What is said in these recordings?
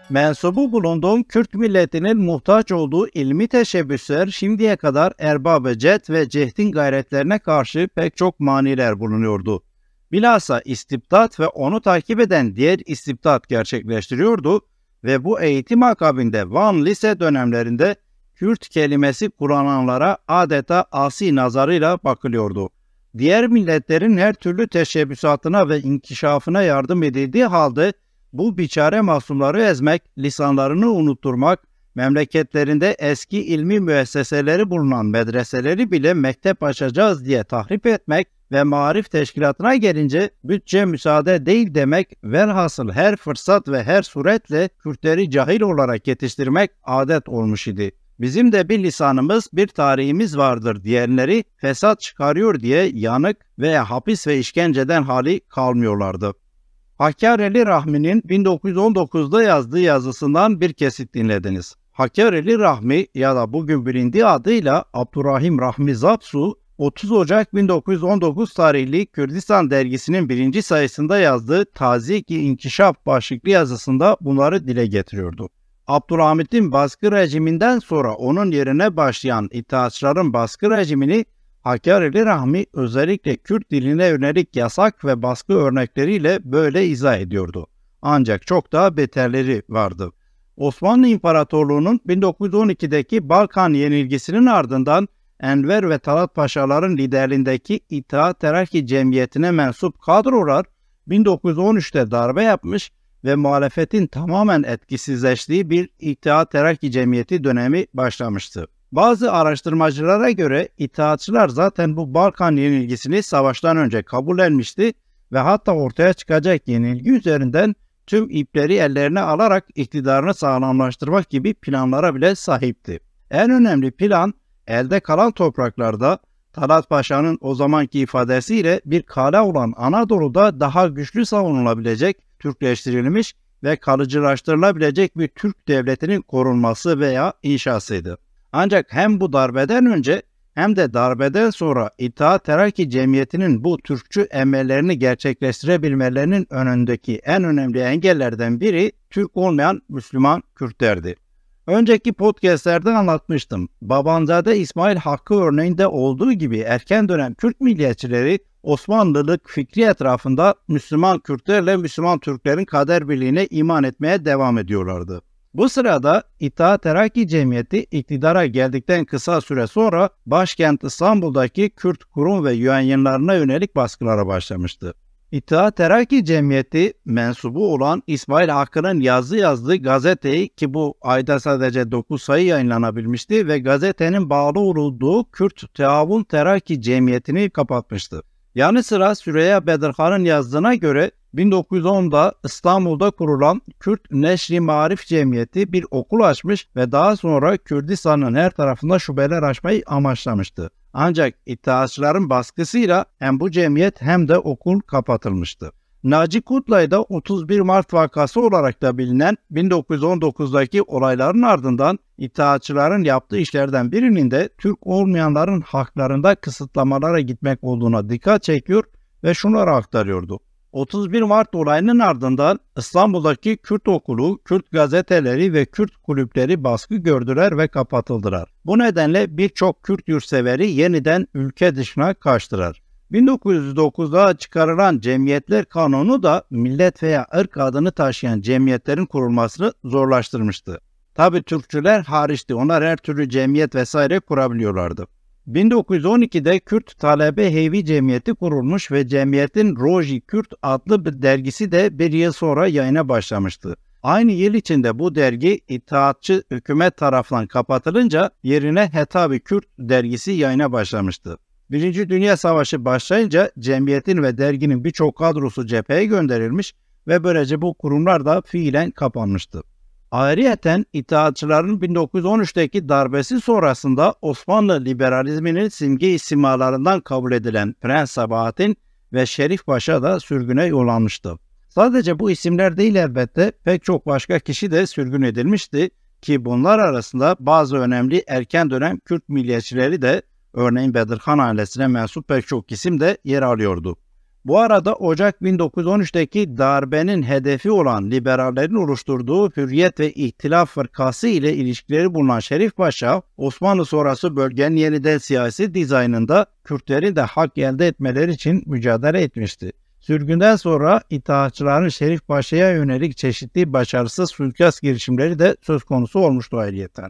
Mensubu bulunduğum Kürt milletinin muhtaç olduğu ilmi teşebbüsler şimdiye kadar erbab-ı ced ve cehdin gayretlerine karşı pek çok maniler bulunuyordu. Bilhassa istibdat ve onu takip eden diğer istibdat gerçekleştiriyordu ve bu eğitim akabinde Van lise dönemlerinde Kürt kelimesi kullananlara adeta asi nazarıyla bakılıyordu. Diğer milletlerin her türlü teşebbüsatına ve inkişafına yardım edildiği halde bu biçare masumları ezmek, lisanlarını unutturmak, memleketlerinde eski ilmi müesseseleri bulunan medreseleri bile mektep açacağız diye tahrip etmek ve marif teşkilatına gelince bütçe müsaade değil demek, velhasıl her fırsat ve her suretle Kürtleri cahil olarak yetiştirmek adet olmuş idi. Bizim de bir lisanımız, bir tarihimiz vardır diyenleri fesat çıkarıyor diye yanık veya hapis ve işkenceden hali kalmıyorlardı. Hakkari Rahmi'nin 1919'da yazdığı yazısından bir kesit dinlediniz. Hakkari Rahmi ya da bugün bilindiği adıyla Abdurrahim Rahmi Zapsu, 30 Ocak 1919 tarihli Kürdistan dergisinin 1. sayısında yazdığı Tazik-i İnkişaf başlıklı yazısında bunları dile getiriyordu. Abdülhamit'in baskı rejiminden sonra onun yerine başlayan İttihatçıların baskı rejimini Hakkari Rahmi özellikle Kürt diline yönelik yasak ve baskı örnekleriyle böyle izah ediyordu. Ancak çok daha beterleri vardı. Osmanlı İmparatorluğu'nun 1912'deki Balkan yenilgisinin ardından Enver ve Talat Paşaların liderliğindeki İttihat Terakki Cemiyeti'ne mensup kadrolar 1913'te darbe yapmış ve muhalefetin tamamen etkisizleştiği bir İttihat Terakki Cemiyeti dönemi başlamıştı. Bazı araştırmacılara göre İttihatçılar zaten bu Balkan yenilgisini savaştan önce kabullenmişti ve hatta ortaya çıkacak yenilgi üzerinden tüm ipleri ellerine alarak iktidarını sağlamlaştırmak gibi planlara bile sahipti. En önemli plan, elde kalan topraklarda Talat Paşa'nın o zamanki ifadesiyle bir kale olan Anadolu'da daha güçlü savunulabilecek, Türkleştirilmiş ve kalıcılaştırılabilecek bir Türk devletinin korunması veya inşasıydı. Ancak hem bu darbeden önce hem de darbeden sonra İttihat Terakki Cemiyeti'nin bu Türkçü emellerini gerçekleştirebilmelerinin önündeki en önemli engellerden biri Türk olmayan Müslüman Kürtlerdi. Önceki podcastlerde anlatmıştım. Babanzade İsmail Hakkı örneğinde olduğu gibi erken dönem Kürt milliyetçileri Osmanlılık fikri etrafında Müslüman Kürtlerle Müslüman Türklerin kader birliğine iman etmeye devam ediyorlardı. Bu sırada İttihat Terakki Cemiyeti iktidara geldikten kısa süre sonra başkent İstanbul'daki Kürt kurum ve yayınlarına yönelik baskılara başlamıştı. İttihat Terakki Cemiyeti mensubu olan İsmail Hakkı'nın yazdığı gazeteyi, ki bu ayda sadece 9 sayı yayınlanabilmişti ve gazetenin bağlı olduğu Kürt Teavun Terakki Cemiyeti'ni kapatmıştı. Yanı sıra Süreyya Bedirhan'ın yazdığına göre 1910'da İstanbul'da kurulan Kürt Neşri Marif Cemiyeti bir okul açmış ve daha sonra Kürdistan'ın her tarafında şubeler açmayı amaçlamıştı. Ancak İttihatçıların baskısıyla hem bu cemiyet hem de okul kapatılmıştı. Naci Kutlay'da 31 Mart vakası olarak da bilinen 1919'daki olayların ardından İttihatçıların yaptığı işlerden birinin de Türk olmayanların haklarında kısıtlamalara gitmek olduğuna dikkat çekiyor ve şunları aktarıyordu. 31 Mart olayının ardından İstanbul'daki Kürt okulu, Kürt gazeteleri ve Kürt kulüpleri baskı gördüler ve kapatıldılar. Bu nedenle birçok Kürt yurtseveri yeniden ülke dışına kaçtılar. 1909'da çıkarılan Cemiyetler Kanunu da millet veya ırk adını taşıyan cemiyetlerin kurulmasını zorlaştırmıştı. Tabi Türkçüler hariçti, onlar her türlü cemiyet vesaire kurabiliyorlardı. 1912'de Kürt Talebe Hevi Cemiyeti kurulmuş ve cemiyetin Roji Kürt adlı bir dergisi de bir yıl sonra yayına başlamıştı. Aynı yıl içinde bu dergi İttihatçı hükümet tarafından kapatılınca yerine Hetabi Kürt dergisi yayına başlamıştı. Birinci Dünya Savaşı başlayınca cemiyetin ve derginin birçok kadrosu cepheye gönderilmiş ve böylece bu kurumlar da fiilen kapanmıştı. Ayrıyeten İttihatçıların 1913'teki darbesi sonrasında Osmanlı liberalizminin simge simalarından kabul edilen Prens Sabahattin ve Şerif Paşa da sürgüne yollanmıştı. Sadece bu isimler değil elbette, pek çok başka kişi de sürgün edilmişti ki bunlar arasında bazı önemli erken dönem Kürt milliyetçileri de, örneğin Bedirhan ailesine mensup pek çok isim de yer alıyordu. Bu arada Ocak 1913'teki darbenin hedefi olan liberallerin oluşturduğu Hürriyet ve İhtilaf Fırkası ile ilişkileri bulunan Şerif Paşa, Osmanlı sonrası bölgenin yeniden siyasi dizaynında Kürtlerin de hak elde etmeleri için mücadele etmişti. Sürgünden sonra İttihatçıların Şerif Paşa'ya yönelik çeşitli başarısız suikast girişimleri de söz konusu olmuştu ayrıyeten.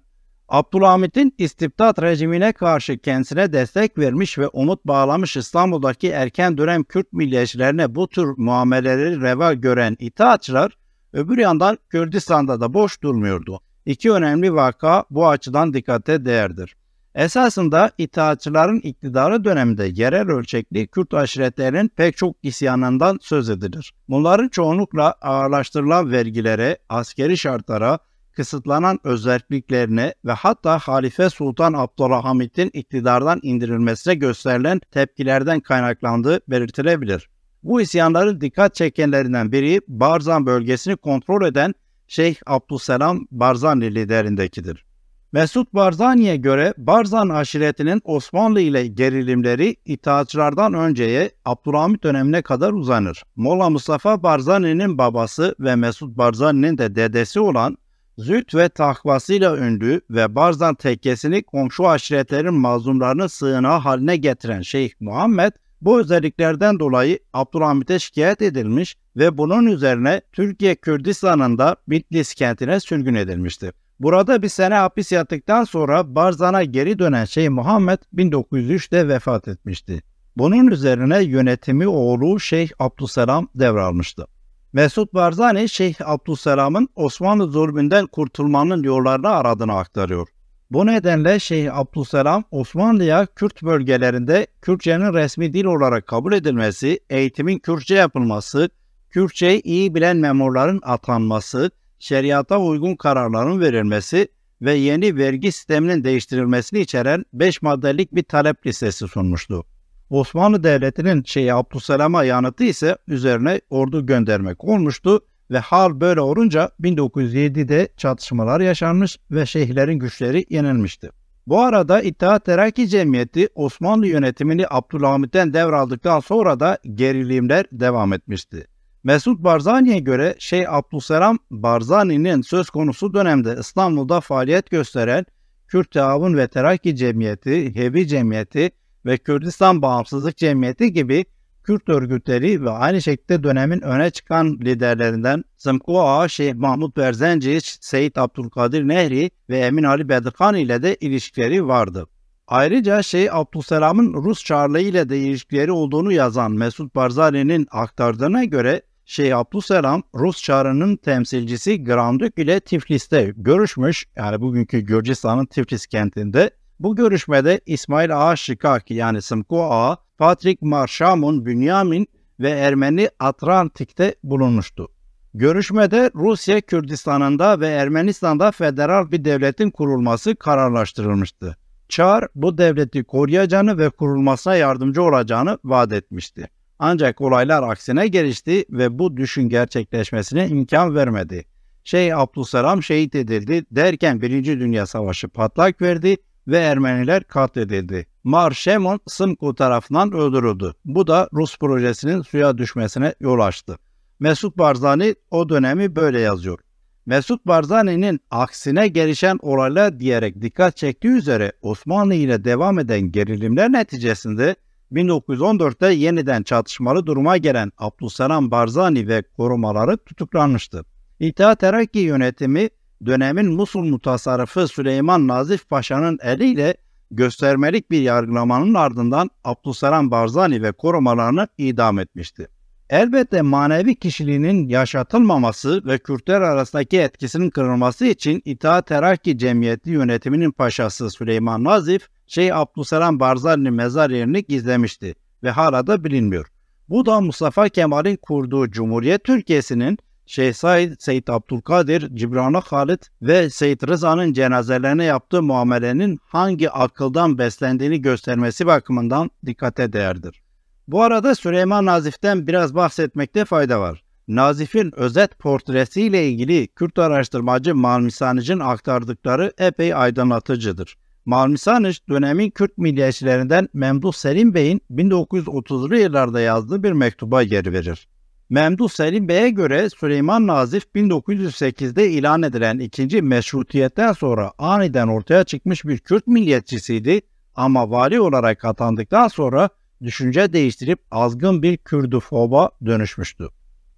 Abdülhamit'in istibdat rejimine karşı kendisine destek vermiş ve umut bağlamış İstanbul'daki erken dönem Kürt milliyetçilerine bu tür muameleleri reva gören İttihatçılar, öbür yandan Kürdistan'da da boş durmuyordu. İki önemli vaka bu açıdan dikkate değerdir. Esasında İttihatçıların iktidarı döneminde yerel ölçekli Kürt aşiretlerinin pek çok isyanından söz edilir. Bunların çoğunlukla ağırlaştırılan vergilere, askeri şartlara, kısıtlanan özelliklerine ve hatta Halife Sultan Abdülhamit'in iktidardan indirilmesine gösterilen tepkilerden kaynaklandığı belirtilebilir. Bu isyanların dikkat çekenlerinden biri Barzan bölgesini kontrol eden Şeyh Abdüsselam Barzani liderindekidir. Mesut Barzani'ye göre Barzan aşiretinin Osmanlı ile gerilimleri İttihatçılardan önceye Abdülhamit dönemine kadar uzanır. Molla Mustafa Barzani'nin babası ve Mesut Barzani'nin de dedesi olan züht ve takvasıyla ünlü ve Barzan tekkesini komşu aşiretlerin mazlumlarının sığınağı haline getiren Şeyh Muhammed, bu özelliklerden dolayı Abdülhamit'e şikayet edilmiş ve bunun üzerine Türkiye Kürdistan'ında Bitlis kentine sürgün edilmişti. Burada bir sene hapis yattıktan sonra Barzan'a geri dönen Şeyh Muhammed 1903'te vefat etmişti. Bunun üzerine yönetimi oğlu Şeyh Abdüsselam devralmıştı. Mesut Barzani, Şeyh Abdüsselam'ın Osmanlı zulmünden kurtulmanın yollarını aradığını aktarıyor. Bu nedenle Şeyh Abdüsselam, Osmanlı'ya Kürt bölgelerinde Kürtçenin resmi dil olarak kabul edilmesi, eğitimin Kürtçe yapılması, Kürtçeyi iyi bilen memurların atanması, şeriata uygun kararların verilmesi ve yeni vergi sisteminin değiştirilmesini içeren 5 maddelik bir talep listesi sunmuştu. Osmanlı Devleti'nin Şeyh Abdüsselam'a yanıtı ise üzerine ordu göndermek olmuştu ve hal böyle olunca 1907'de çatışmalar yaşanmış ve şeyhlerin güçleri yenilmişti. Bu arada İttihat Terakki Cemiyeti Osmanlı yönetimini Abdülhamit'ten devraldıktan sonra da gerilimler devam etmişti. Mesut Barzani'ye göre Şeyh Abdüsselam Barzani'nin söz konusu dönemde İstanbul'da faaliyet gösteren Kürt Teavun ve Terakki Cemiyeti, Hevi Cemiyeti ve Kürdistan Bağımsızlık Cemiyeti gibi Kürt örgütleri ve aynı şekilde dönemin öne çıkan liderlerinden Zımko Ağa, Şeyh Mahmud Berzenciç, Seyyid Abdülkadir Nehri ve Emin Ali Bedirhan ile de ilişkileri vardı. Ayrıca Şeyh Abdüsselam'ın Rus Çarlığı ile de ilişkileri olduğunu yazan Mesut Barzani'nin aktardığına göre Şeyh Abdüsselam Rus Çarı'nın temsilcisi Grandük ile Tiflis'te görüşmüş, yani bugünkü Gürcistan'ın Tiflis kentinde. Bu görüşmede İsmail Ağa Şikaki yani Sımko Ağa, Patrik Marşamun Bünyamin ve Ermeni Atlantik'te bulunmuştu. Görüşmede Rusya Kürdistan'ında ve Ermenistan'da federal bir devletin kurulması kararlaştırılmıştı. Çar bu devleti koruyacağını ve kurulmasına yardımcı olacağını vaat etmişti. Ancak olaylar aksine gelişti ve bu düşün gerçekleşmesine imkan vermedi. Şeyh Abdüsselam şehit edildi derken 1. Dünya Savaşı patlak verdi ve Ermeniler katledildi. Marşemon Sımku tarafından öldürüldü. Bu da Rus projesinin suya düşmesine yol açtı. Mesut Barzani o dönemi böyle yazıyor. Mesut Barzani'nin aksine gelişen olaylar diyerek dikkat çektiği üzere Osmanlı ile devam eden gerilimler neticesinde 1914'te yeniden çatışmalı duruma gelen Abdüsselam Barzani ve korumaları tutuklanmıştı. İttihat Terakki yönetimi dönemin Musul mutasarrıfı Süleyman Nazif Paşa'nın eliyle göstermelik bir yargılamanın ardından Abdüsselam Barzani ve korumalarını idam etmişti. Elbette manevi kişiliğinin yaşatılmaması ve Kürtler arasındaki etkisinin kırılması için İttihat Terakki Cemiyeti yönetiminin paşası Süleyman Nazif, Şeyh Abdüsselam Barzani'nin mezar yerini gizlemişti ve hala da bilinmiyor. Bu da Mustafa Kemal'in kurduğu Cumhuriyet Türkiye'sinin Şeyh Said, Seyyid Abdülkadir, Cibrana Halit ve Seyyid Rıza'nın cenazelerine yaptığı muamelenin hangi akıldan beslendiğini göstermesi bakımından dikkate değerdir. Bu arada Süleyman Nazif'ten biraz bahsetmekte fayda var. Nazif'in özet portresiyle ilgili Kürt araştırmacı Malmisanic'in aktardıkları epey aydınlatıcıdır. Malmisanış dönemin Kürt milliyetçilerinden Memduh Selim Bey'in 1930'lu yıllarda yazdığı bir mektuba yer verir. Memduh Selim Bey'e göre Süleyman Nazif 1908'de ilan edilen ikinci meşrutiyetten sonra aniden ortaya çıkmış bir Kürt milliyetçisiydi ama vali olarak atandıktan sonra düşünce değiştirip azgın bir Kürdüfoba dönüşmüştü.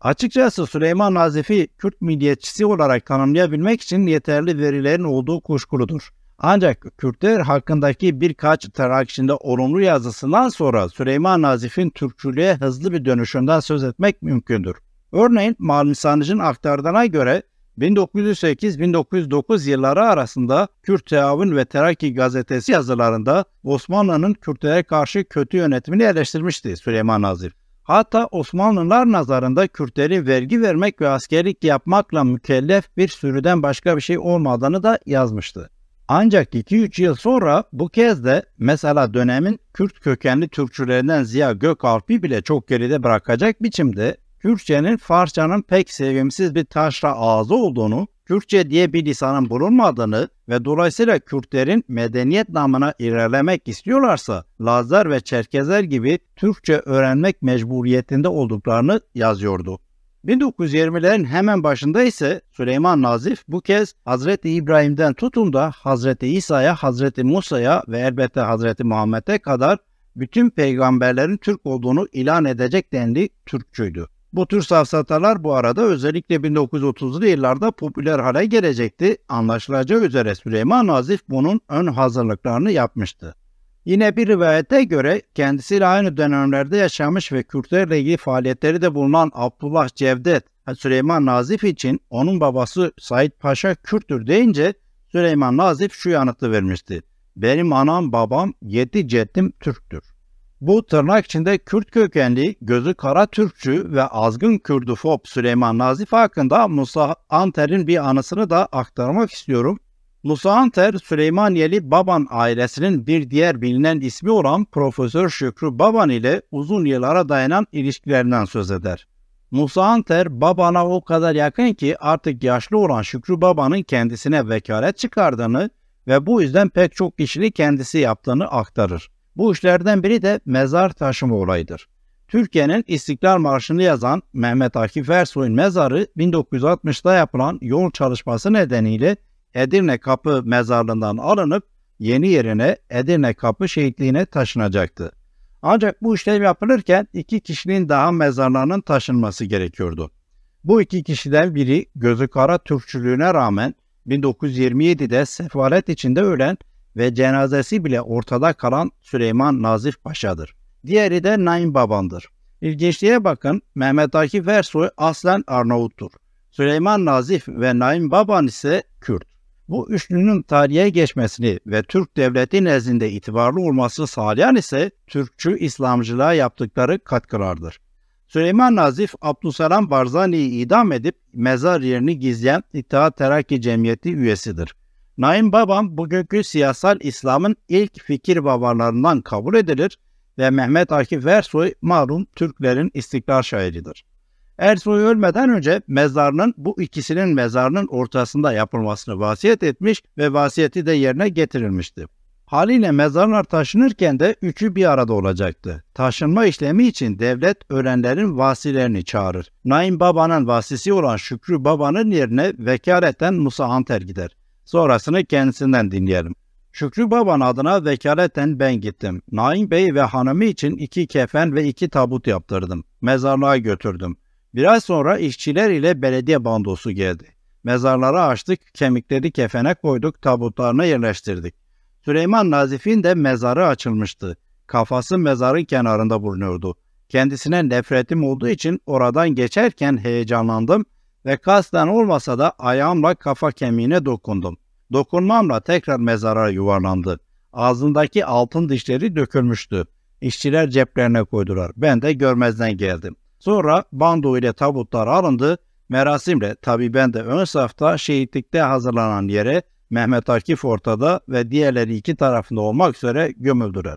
Açıkçası Süleyman Nazif'i Kürt milliyetçisi olarak tanımlayabilmek için yeterli verilerin olduğu kuşkuludur. Ancak Kürtler hakkındaki birkaç tırnak içinde olumlu yazısından sonra Süleyman Nazif'in Türkçülüğe hızlı bir dönüşünden söz etmek mümkündür. Örneğin Malmisanıcı'nın aktardığına göre 1908-1909 yılları arasında Kürt Teavün ve Terakki gazetesi yazılarında Osmanlı'nın Kürtlere karşı kötü yönetimini eleştirmişti Süleyman Nazif. Hatta Osmanlılar nazarında Kürtleri vergi vermek ve askerlik yapmakla mükellef bir sürüden başka bir şey olmadığını da yazmıştı. Ancak 2-3 yıl sonra bu kez de mesela dönemin Kürt kökenli Türkçülerinden Ziya Gökalp'i bile çok geride bırakacak biçimde Kürtçenin Farsçanın pek sevimsiz bir taşra ağzı olduğunu, Kürtçe diye bir lisanın bulunmadığını ve dolayısıyla Kürtlerin medeniyet namına ilerlemek istiyorlarsa Lazlar ve Çerkezler gibi Türkçe öğrenmek mecburiyetinde olduklarını yazıyordu. 1920'lerin hemen başında ise Süleyman Nazif bu kez Hazreti İbrahim'den tutun da Hazreti İsa'ya, Hazreti Musa'ya ve elbette Hazreti Muhammed'e kadar bütün peygamberlerin Türk olduğunu ilan edecek denli Türkçüydü. Bu tür safsatalar bu arada özellikle 1930'lu yıllarda popüler hale gelecekti. Anlaşılacağı üzere Süleyman Nazif bunun ön hazırlıklarını yapmıştı. Yine bir rivayete göre kendisiyle aynı dönemlerde yaşamış ve Kürtlerle ilgili faaliyetleri de bulunan Abdullah Cevdet, Süleyman Nazif için onun babası Said Paşa Kürttür deyince Süleyman Nazif şu yanıtı vermişti: "Benim anam babam 7 ceddim Türktür." Bu tırnak içinde Kürt kökenli, gözü kara Türkçü ve azgın Kürdüfob Süleyman Nazif hakkında Musa Anter'in bir anısını da aktarmak istiyorum. Musa Anter, Süleymaniyeli Baban ailesinin bir diğer bilinen ismi olan Profesör Şükrü Baban ile uzun yıllara dayanan ilişkilerinden söz eder. Musa Anter, Baban'a o kadar yakın ki artık yaşlı olan Şükrü Baban'ın kendisine vekalet çıkardığını ve bu yüzden pek çok işini kendisi yaptığını aktarır. Bu işlerden biri de mezar taşıma olayıdır. Türkiye'nin İstiklal Marşı'nı yazan Mehmet Akif Ersoy'un mezarı 1960'da yapılan yol çalışması nedeniyle Edirne Kapı mezarlığından alınıp yeni yerine Edirne Kapı şehitliğine taşınacaktı. Ancak bu işlem yapılırken 2 kişinin daha mezarlarının taşınması gerekiyordu. Bu 2 kişiden biri gözü kara Türkçülüğüne rağmen 1927'de sefalet içinde ölen ve cenazesi bile ortada kalan Süleyman Nazif Paşa'dır. Diğeri de Naim Baban'dır. İlginçliğe bakın, Mehmet Akif Ersoy aslen Arnavuttur. Süleyman Nazif ve Naim Baban ise Kürt. Bu üçlünün tarihe geçmesini ve Türk devleti nezdinde itibarlı olmasını sağlayan ise Türkçü İslamcılığa yaptıkları katkılardır. Süleyman Nazif, Abdüsselam Barzani'yi idam edip mezar yerini gizleyen İttihat Terakki Cemiyeti üyesidir. Naim Babam bugünkü siyasal İslam'ın ilk fikir babalarından kabul edilir ve Mehmet Akif Ersoy malum Türklerin istiklal şairidir. Ersoy ölmeden önce bu ikisinin mezarının ortasında yapılmasını vasiyet etmiş ve vasiyeti de yerine getirilmişti. Haliyle mezarlar taşınırken de üçü bir arada olacaktı. Taşınma işlemi için devlet ölenlerin vasilerini çağırır. Naim Baba'nın vasisi olan Şükrü Baba'nın yerine vekaleten Musa Anter gider. Sonrasını kendisinden dinleyelim. Şükrü Baba'nın adına vekaleten ben gittim. Naim Bey ve hanımı için 2 kefen ve 2 tabut yaptırdım. Mezarlığa götürdüm. Biraz sonra işçiler ile belediye bandosu geldi. Mezarları açtık, kemikleri kefene koyduk, tabutlarına yerleştirdik. Süleyman Nazif'in de mezarı açılmıştı. Kafası mezarın kenarında bulunuyordu. Kendisine nefretim olduğu için oradan geçerken heyecanlandım ve kasten olmasa da ayağımla kafa kemiğine dokundum. Dokunmamla tekrar mezara yuvarlandı. Ağzındaki altın dişleri dökülmüştü. İşçiler ceplerine koydular. Ben de görmezden geldim. Sonra bando ile tabutlar alındı. Merasimle, tabii ben de ön safta şehitlikte hazırlanan yere, Mehmet Akif ortada ve diğerleri 2 tarafında olmak üzere gömüldüler.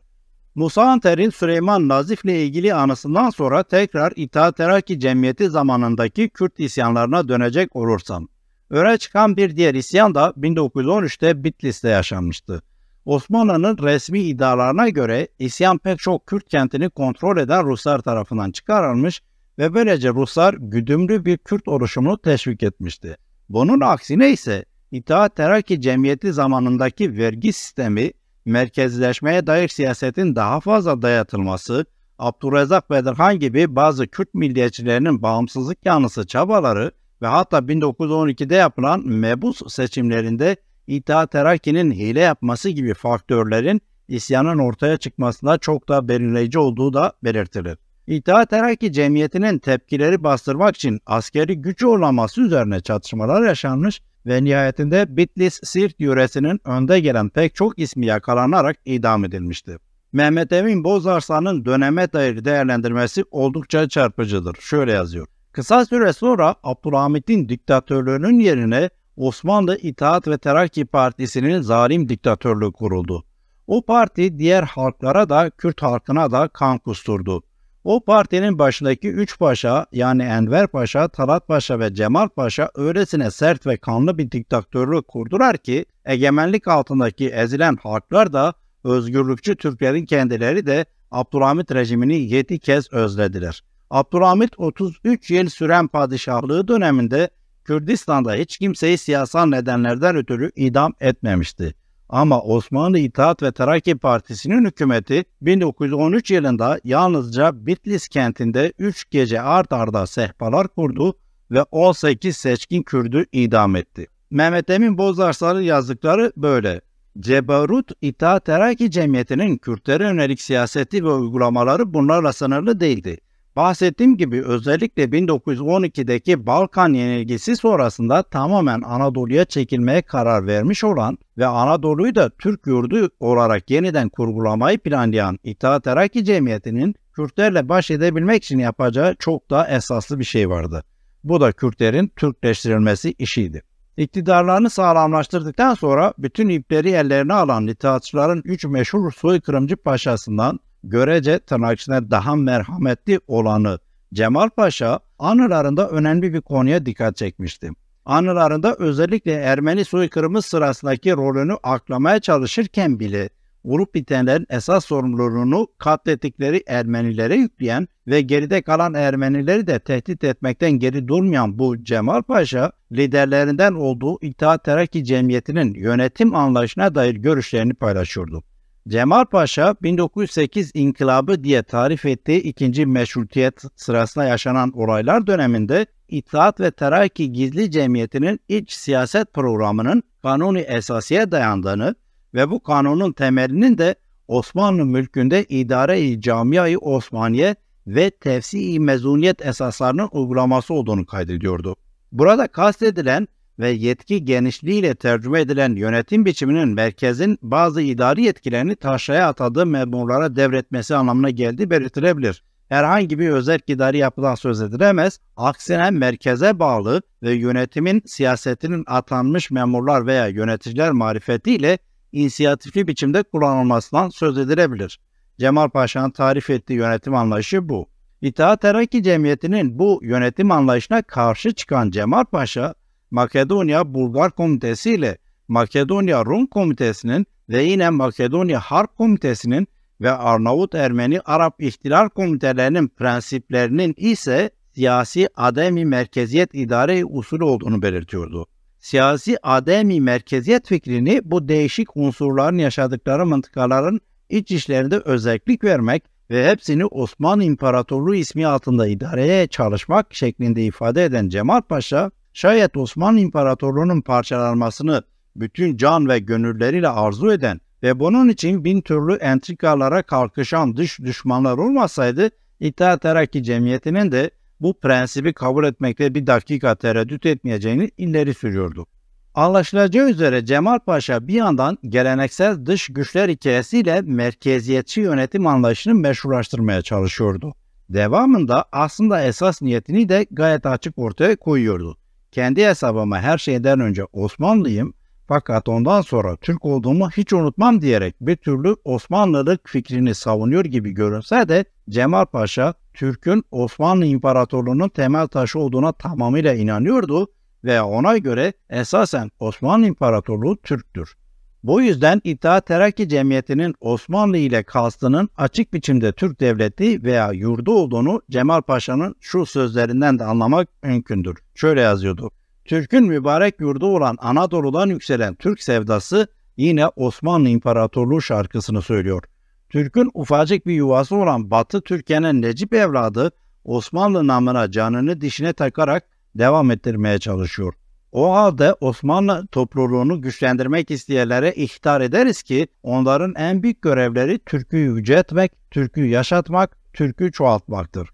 Musa Anter'in Süleyman Nazif'le ilgili anısından sonra tekrar İttihat Terakki Cemiyeti zamanındaki Kürt isyanlarına dönecek olursam, öne çıkan bir diğer isyan da 1913'te Bitlis'te yaşanmıştı. Osmanlı'nın resmi iddialarına göre isyan pek çok Kürt kentini kontrol eden Ruslar tarafından çıkarılmış ve böylece Ruslar güdümlü bir Kürt oluşumunu teşvik etmişti. Bunun aksine ise İttihat Terakki Cemiyeti zamanındaki vergi sistemi, merkezleşmeye dair siyasetin daha fazla dayatılması, Abdurrezzak Bedirhan gibi bazı Kürt milliyetçilerinin bağımsızlık yanlısı çabaları ve hatta 1912'de yapılan mebus seçimlerinde İttihat Terakki'nin hile yapması gibi faktörlerin isyanın ortaya çıkmasında çok daha belirleyici olduğu da belirtilir. İttihat Terakki Cemiyeti'nin tepkileri bastırmak için askeri gücü olmaması üzerine çatışmalar yaşanmış ve nihayetinde Bitlis-Siirt yöresinin önde gelen pek çok ismi yakalanarak idam edilmişti. Mehmet Emin Bozarslan'ın döneme dair değerlendirmesi oldukça çarpıcıdır. Şöyle yazıyor. Kısa süre sonra Abdülhamit'in diktatörlüğünün yerine Osmanlı İttihat ve Terakki Partisi'nin zalim diktatörlüğü kuruldu. O parti diğer halklara da Kürt halkına da kan kusturdu. O partinin başındaki 3 paşa yani Enver Paşa, Talat Paşa ve Cemal Paşa öylesine sert ve kanlı bir diktatörlük kurdular ki egemenlik altındaki ezilen halklar da özgürlükçü Türklerin kendileri de Abdülhamit rejimini 7 kez özlediler. Abdülhamit 33 yıl süren padişahlığı döneminde Kürdistan'da hiç kimseyi siyasal nedenlerden ötürü idam etmemişti. Ama Osmanlı İttihat ve Terakki Partisi'nin hükümeti 1913 yılında yalnızca Bitlis kentinde 3 gece art arda sehpalar kurdu ve 18 seçkin Kürdü idam etti. Mehmet Emin Bozarslan'ın yazdıkları böyle. Cebarut İttihat Terakki Cemiyeti'nin Kürtlere yönelik siyaseti ve uygulamaları bunlarla sınırlı değildi. Bahsettiğim gibi özellikle 1912'deki Balkan yenilgisi sonrasında tamamen Anadolu'ya çekilmeye karar vermiş olan ve Anadolu'yu da Türk yurdu olarak yeniden kurgulamayı planlayan İttihat Terakki Cemiyeti'nin Kürtlerle baş edebilmek için yapacağı çok daha esaslı bir şey vardı. Bu da Kürtlerin Türkleştirilmesi işiydi. İktidarlarını sağlamlaştırdıktan sonra bütün ipleri ellerine alan İttihatçıların 3 meşhur soykırımcı paşasından görece tırnak içinde daha merhametli olanı Cemal Paşa anılarında önemli bir konuya dikkat çekmişti. Anılarında özellikle Ermeni soykırımı sırasındaki rolünü aklamaya çalışırken bile olup bitenlerin esas sorumluluğunu katlettikleri Ermenilere yükleyen ve geride kalan Ermenileri de tehdit etmekten geri durmayan bu Cemal Paşa, liderlerinden olduğu İttihat Terakki Cemiyeti'nin yönetim anlayışına dair görüşlerini paylaşıyordu. Cemal Paşa, 1908 İnkılabı diye tarif ettiği 2. Meşrutiyet sırasında yaşanan olaylar döneminde İttihat ve Terakki Gizli Cemiyeti'nin iç siyaset programının kanuni esasiye dayandığını ve bu kanunun temelinin de Osmanlı mülkünde idare-i camia-i Osmaniye ve tevsi-i mezuniyet esaslarının uygulaması olduğunu kaydediyordu. Burada kastedilen ve yetki genişliğiyle tercüme edilen yönetim biçiminin merkezin bazı idari yetkilerini taşraya atadığı memurlara devretmesi anlamına geldiği belirtilebilir. Herhangi bir özerk idari yapıdan söz edilemez, aksine merkeze bağlı ve yönetimin siyasetinin atanmış memurlar veya yöneticiler marifetiyle inisiyatifli biçimde kullanılmasından söz edilebilir. Cemal Paşa'nın tarif ettiği yönetim anlayışı bu. İttihat Terakki Cemiyeti'nin bu yönetim anlayışına karşı çıkan Cemal Paşa, Makedonya Bulgar Komitesi ile Makedonya Rum Komitesi'nin ve yine Makedonya Harp Komitesi'nin ve Arnavut Ermeni Arap İhtilal Komitelerinin prensiplerinin ise siyasi ademi merkeziyet idare usulü olduğunu belirtiyordu. Siyasi ademi merkeziyet fikrini bu değişik unsurların yaşadıkları mıntıkaların iç işlerinde özellik vermek ve hepsini Osmanlı İmparatorluğu ismi altında idareye çalışmak şeklinde ifade eden Cemal Paşa, şayet Osmanlı İmparatorluğu'nun parçalanmasını bütün can ve gönülleriyle arzu eden ve bunun için bin türlü entrikalara kalkışan dış düşmanlar olmasaydı, İttihat Terakki Cemiyeti'nin de bu prensibi kabul etmekte bir dakika tereddüt etmeyeceğini ileri sürüyordu. Anlaşılacağı üzere Cemal Paşa bir yandan geleneksel dış güçler hikayesiyle merkeziyetçi yönetim anlayışını meşrulaştırmaya çalışıyordu. Devamında aslında esas niyetini de gayet açık ortaya koyuyordu. Kendi hesabıma her şeyden önce Osmanlıyım fakat ondan sonra Türk olduğumu hiç unutmam diyerek bir türlü Osmanlılık fikrini savunuyor gibi görünse de Cemal Paşa, Türk'ün Osmanlı İmparatorluğu'nun temel taşı olduğuna tamamıyla inanıyordu ve ona göre esasen Osmanlı İmparatorluğu Türk'tür. Bu yüzden İttihat Terakki Cemiyeti'nin Osmanlı ile kastının açık biçimde Türk devleti veya yurdu olduğunu Cemal Paşa'nın şu sözlerinden de anlamak mümkündür. Şöyle yazıyordu: Türk'ün mübarek yurdu olan Anadolu'dan yükselen Türk sevdası yine Osmanlı İmparatorluğu şarkısını söylüyor. Türk'ün ufacık bir yuvası olan Batı Türkiye'nin Necip evladı Osmanlı namına canını dişine takarak devam ettirmeye çalışıyor. O halde Osmanlı topluluğunu güçlendirmek isteyenlere ihtar ederiz ki onların en büyük görevleri Türk'ü yüceltmek, Türk'ü yaşatmak, Türk'ü çoğaltmaktır.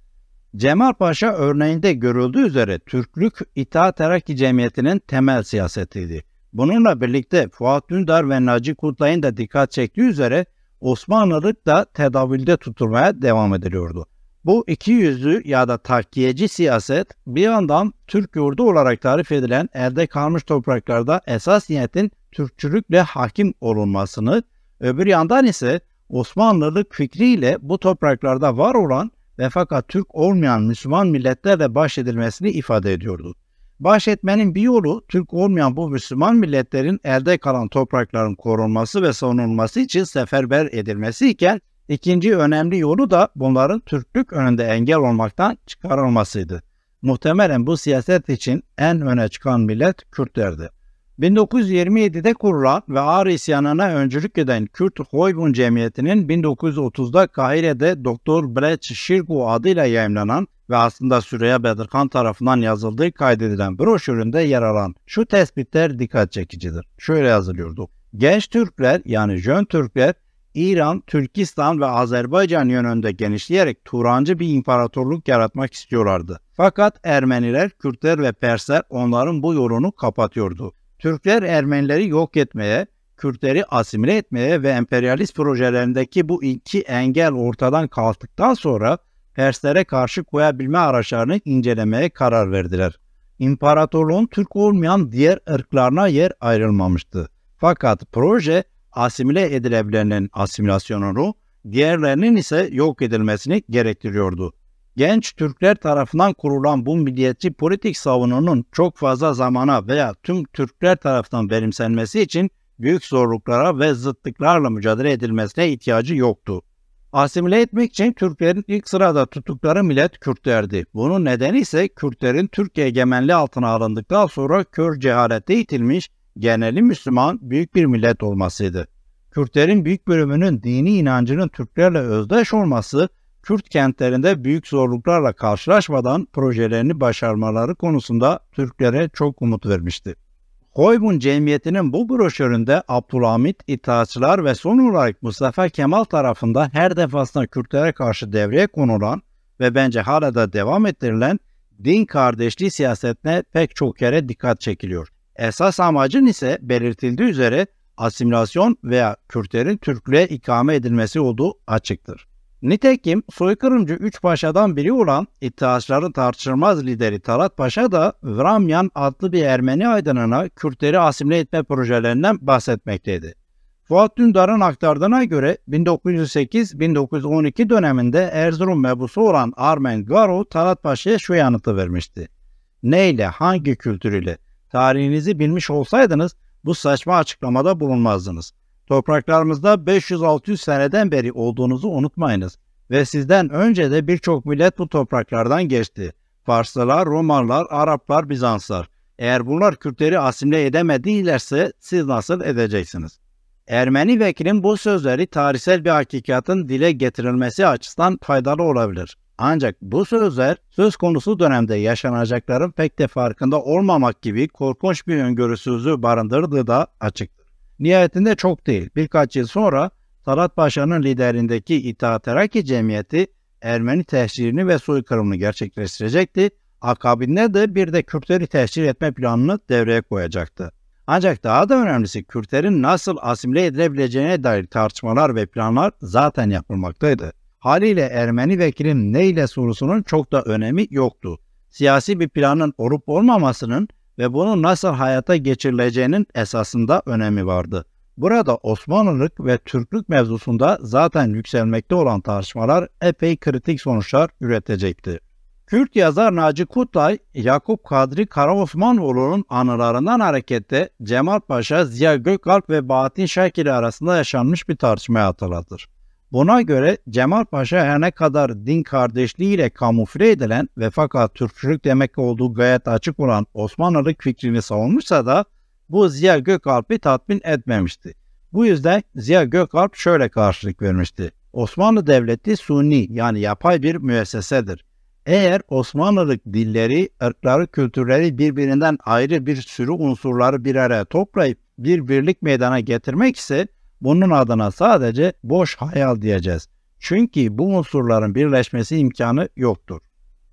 Cemal Paşa örneğinde görüldüğü üzere Türklük İttihat Terakki Cemiyeti'nin temel siyasetiydi. Bununla birlikte Fuat Dündar ve Naci Kutlay'ın da dikkat çektiği üzere Osmanlılık da tedavülde tutulmaya devam ediliyordu. Bu ikiyüzlü ya da takkiyeci siyaset bir yandan Türk yurdu olarak tarif edilen elde kalmış topraklarda esas niyetin Türkçülükle hakim olunmasını, öbür yandan ise Osmanlılık fikriyle bu topraklarda var olan ve fakat Türk olmayan Müslüman milletlerle baş edilmesini ifade ediyordu. Baş etmenin bir yolu Türk olmayan bu Müslüman milletlerin elde kalan toprakların korunması ve savunulması için seferber edilmesi iken, İkinci önemli yolu da bunların Türklük önünde engel olmaktan çıkarılmasıydı. Muhtemelen bu siyaset için en öne çıkan millet Kürtlerdi. 1927'de kurulan ve Ağrı isyanına öncülük eden Kürt Hoybun Cemiyeti'nin 1930'da Kahire'de Doktor Breç Şirgu adıyla yayımlanan ve aslında Süreyya Bedirhan tarafından yazıldığı kaydedilen broşüründe yer alan şu tespitler dikkat çekicidir. Şöyle yazılıyordu: Genç Türkler yani Jön Türkler İran, Türkistan ve Azerbaycan yönünde genişleyerek Turancı bir imparatorluk yaratmak istiyorlardı. Fakat Ermeniler, Kürtler ve Persler onların bu yolunu kapatıyordu. Türkler Ermenileri yok etmeye, Kürtleri asimile etmeye ve emperyalist projelerindeki bu iki engel ortadan kalktıktan sonra Perslere karşı koyabilme araçlarını incelemeye karar verdiler. İmparatorluğun Türk olmayan diğer ırklarına yer ayrılmamıştı. Fakat proje asimile edilebilenlerin asimilasyonunu, diğerlerinin ise yok edilmesini gerektiriyordu. Genç Türkler tarafından kurulan bu milliyetçi politik savununun çok fazla zamana veya tüm Türkler tarafından benimsenmesi için büyük zorluklara ve zıtlıklarla mücadele edilmesine ihtiyacı yoktu. Asimile etmek için Türklerin ilk sırada tuttukları millet Kürtlerdi. Bunun nedeni ise Kürtlerin Türkiye egemenliği altına alındıktan sonra kör cehalette itilmiş, geneli Müslüman büyük bir millet olmasıydı. Kürtlerin büyük bölümünün dini inancının Türklerle özdeş olması, Kürt kentlerinde büyük zorluklarla karşılaşmadan projelerini başarmaları konusunda Türklere çok umut vermişti. Hoybun Cemiyeti'nin bu broşüründe Abdülhamit, İttihatçılar ve son olarak Mustafa Kemal tarafından her defasında Kürtlere karşı devreye konulan ve bence hala da devam ettirilen din kardeşliği siyasetine pek çok kere dikkat çekiliyor. Esas amacın ise belirtildiği üzere asimilasyon veya Kürtlerin Türklüğe ikame edilmesi olduğu açıktır. Nitekim soykırımcı üç paşadan biri olan İttihatçıların tartışılmaz lideri Talat Paşa da Vramyan adlı bir Ermeni aydınına Kürtleri asimile etme projelerinden bahsetmekteydi. Fuat Dündar'ın aktardığına göre 1908-1912 döneminde Erzurum mebusu olan Armen Garo Talat Paşa'ya şu yanıtı vermişti: "Neyle, hangi kültür ile? Tarihinizi bilmiş olsaydınız bu saçma açıklamada bulunmazdınız. Topraklarımızda 500-600 seneden beri olduğunuzu unutmayınız ve sizden önce de birçok millet bu topraklardan geçti. Farslılar, Romalılar, Araplar, Bizanslar. Eğer bunlar Kürtleri asimile edemedilerse siz nasıl edeceksiniz?" Ermeni vekilin bu sözleri tarihsel bir hakikatin dile getirilmesi açısından faydalı olabilir. Ancak bu sözler söz konusu dönemde yaşanacakların pek de farkında olmamak gibi korkunç bir öngörüsüzlüğü barındırdığı da açıktır. Nihayetinde çok değil, birkaç yıl sonra Talat Paşa'nın liderindeki İttihat Terakki Cemiyeti Ermeni tehcirini ve soykırımını gerçekleştirecekti. Akabinde de bir de Kürtleri tehcir etme planını devreye koyacaktı. Ancak daha da önemlisi Kürtlerin nasıl asimile edilebileceğine dair tartışmalar ve planlar zaten yapılmaktaydı. Haliyle Ermeni vekilin neyle sorusunun çok da önemi yoktu. Siyasi bir planın olup olmamasının ve bunun nasıl hayata geçirileceğinin esasında önemi vardı. Burada Osmanlılık ve Türklük mevzusunda zaten yükselmekte olan tartışmalar epey kritik sonuçlar üretecekti. Kürt yazar Naci Kutlay, Yakup Kadri Karaosmanoğlu'nun anılarından hareketle Cemal Paşa, Ziya Gökalp ve Bahattin Şakir arasında yaşanmış bir tartışmayı hatırlatır. Buna göre Cemal Paşa her ne kadar din kardeşliğiyle kamufle edilen ve fakat Türkçülük demek olduğu gayet açık olan Osmanlılık fikrini savunmuşsa da bu Ziya Gökalp'i tatmin etmemişti. Bu yüzden Ziya Gökalp şöyle karşılık vermişti: Osmanlı Devleti suni yani yapay bir müessesedir. Eğer Osmanlılık dilleri, ırkları, kültürleri birbirinden ayrı bir sürü unsurları bir araya toplayıp bir birlik meydana getirmek ise bunun adına sadece boş hayal diyeceğiz. Çünkü bu unsurların birleşmesi imkanı yoktur.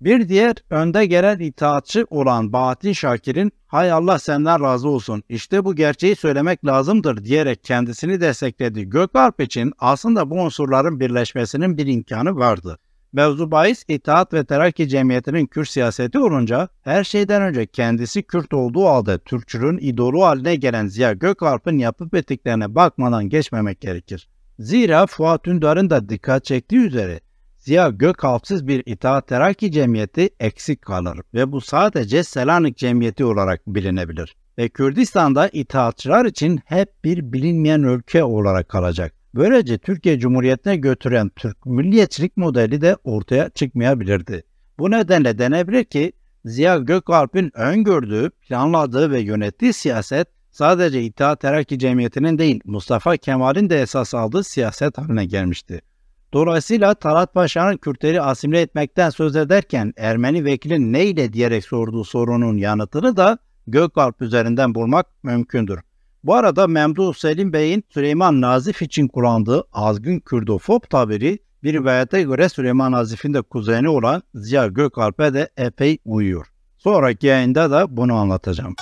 Bir diğer önde gelen itaatçı olan Bahattin Şakir'in "Hay Allah senden razı olsun, işte bu gerçeği söylemek lazımdır" diyerek kendisini desteklediği Gökalp için aslında bu unsurların birleşmesinin bir imkanı vardı. Mevzu bahis İttihat ve Terakki Cemiyeti'nin Kürt siyaseti olunca her şeyden önce kendisi Kürt olduğu halde Türkçülüğün idolü haline gelen Ziya Gökalp'ın yapıp ettiklerine bakmadan geçmemek gerekir. Zira Fuat Ündar'ın da dikkat çektiği üzere Ziya Gökalp'sız bir İttihat Terakki Cemiyeti eksik kalır ve bu sadece Selanik Cemiyeti olarak bilinebilir. Ve Kürdistan'da İttihatçılar için hep bir bilinmeyen ülke olarak kalacak. Böylece Türkiye Cumhuriyeti'ne götüren Türk milliyetçilik modeli de ortaya çıkmayabilirdi. Bu nedenle denebilir ki Ziya Gökalp'in öngördüğü, planladığı ve yönettiği siyaset sadece İttihat Terakki Cemiyeti'nin değil, Mustafa Kemal'in de esas aldığı siyaset haline gelmişti. Dolayısıyla Talat Paşa'nın Kürtleri asimile etmekten söz ederken Ermeni vekilin neyle diyerek sorduğu sorunun yanıtını da Gökalp üzerinden bulmak mümkündür. Bu arada Memduh Selim Bey'in Süleyman Nazif için kullandığı azgın Kürdofob tabiri bir rivayete göre Süleyman Nazif'in de kuzeni olan Ziya Gökalp'e de epey uyuyor. Sonraki yayında da bunu anlatacağım.